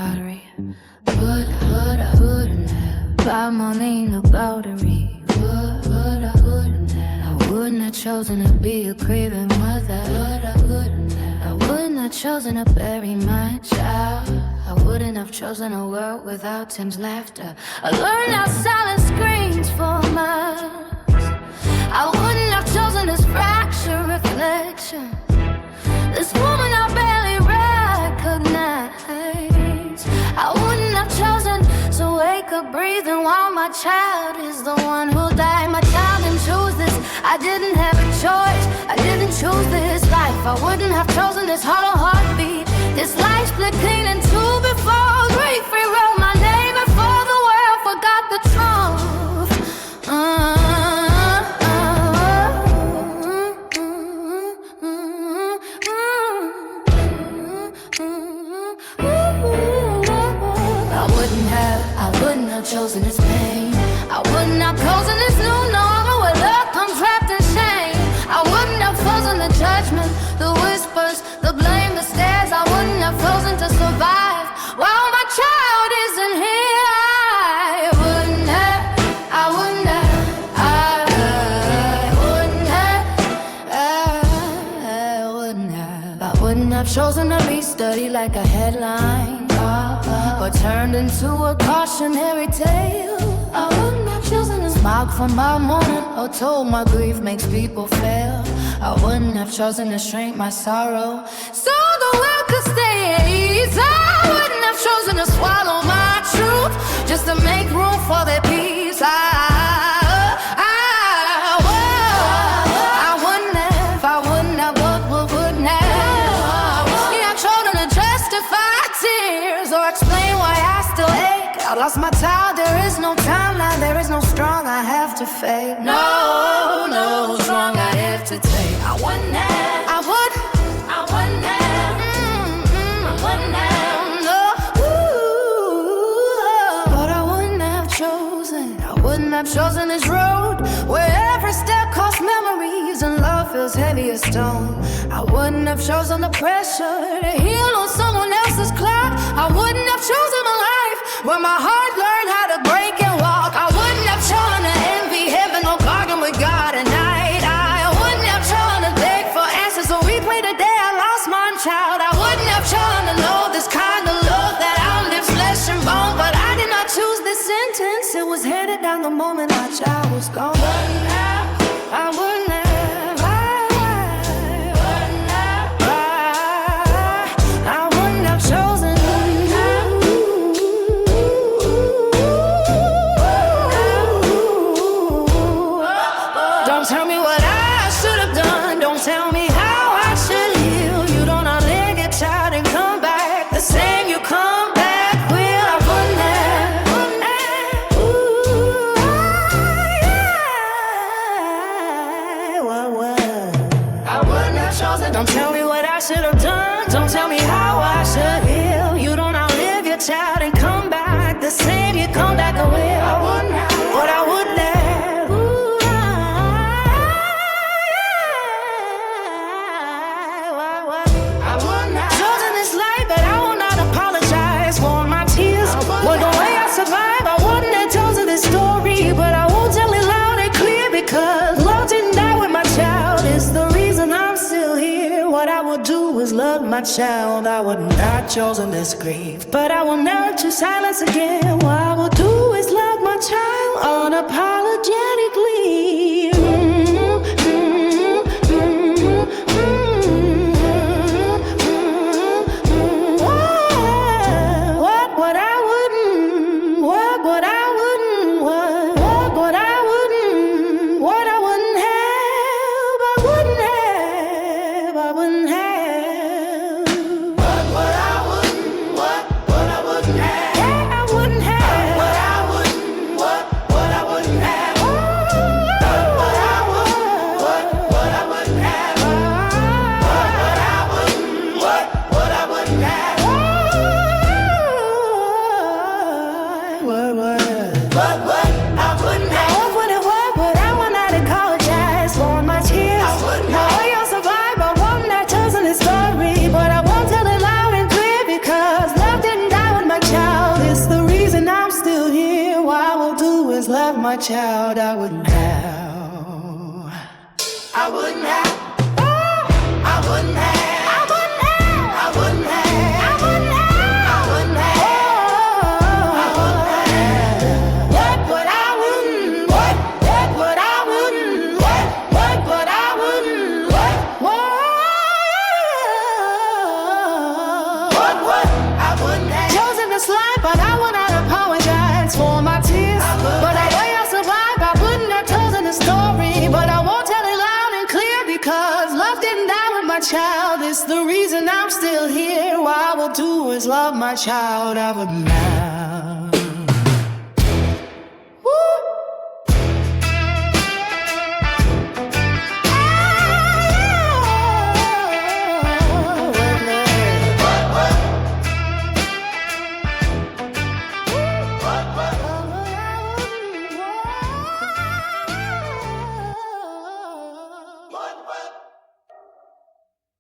Bowdery. Wouldn't have. By Marlina Bowdery. Wouldn't have. I wouldn't have chosen to be a craving mother. Wouldn't have. I wouldn't have chosen to bury my child. I wouldn't have chosen a world without Tim's laughter. I learned how silence screams for miles. I wouldn't have chosen this fractured reflection. This woman I barely recognize. I wouldn't have chosen to wake up breathing while my child is the one who died. My child didn't choose this. I didn't have a choice. I didn't choose this life. I wouldn't have chosen this hollow heartbeat. This life split clean in two before grief rewrote my name before the world forgot the truth. I wouldn't have chosen this pain. I wouldn't have chosen this new normal where love comes wrapped in shame. I wouldn't have chosen the judgment, the whispers, the blame, the stares. I wouldn't have chosen to survive while my child isn't here. I wouldn't have, I wouldn't have, I wouldn't have chosen to be studied like a headline, or turned into a cautionary tale. I wouldn't have chosen to smile from my mourning, or told my grief makes people fail. I wouldn't have chosen to shrink my sorrow so the world could stay at ease. I wouldn't have chosen to swallow my truth just to make room for their peace. Or explain why I still ache. I lost my child, there is no timeline, there is no strong I have to fake. No strong I have to take. I wouldn't have, I wouldn't have, I wouldn't have, no. But I wouldn't have chosen, I wouldn't have chosen this road where every step costs memories and love feels heavy as stone. I wouldn't have chosen the pressure to heal on someone else's clock. I wouldn't have chosen my life where my heart learned how to break and walk. I wouldn't have chosen to envy heaven or bargain with God at night. I wouldn't have chosen to beg for answers or replay the day I lost my child. I wouldn't have chosen to know this kind of love that outlives flesh and bone. But I did not choose this sentence. It was handed down the moment my child was gone. I wouldn't have. Don't tell me what I should have done. Don't tell me how I should heal. You don't outlive your child and come back the same you come back with. I wouldn't have. I wouldn't have chosen. Don't tell me what I should have done. Don't tell me how I should heal. You don't outlive your child and come back the same you come back with. I wouldn't have. What I wouldn't have. Story, but I won't tell it loud and clear because love didn't die with my child. It's the reason I'm still here. What I would do is love my child. I would not chosen this grief, but I will never choose silence again. What I will do is love my child unapologetically. What I wouldn't have. my child, I wouldn't have. I wouldn't have. I wouldn't have. I wouldn't have. I wouldn't have. I wouldn't have. I wouldn't have. I wouldn't have. What I wouldn't. What I wouldn't. What I wouldn't. What I wouldn't have. Chosen this life, but I would not apologize for my tears. But I way I survived, I wouldn't have chosen the story. But I won't tell it loud and clear because love didn't die with my child. It's the reason I'm still here. What I will do is love my child. I would now.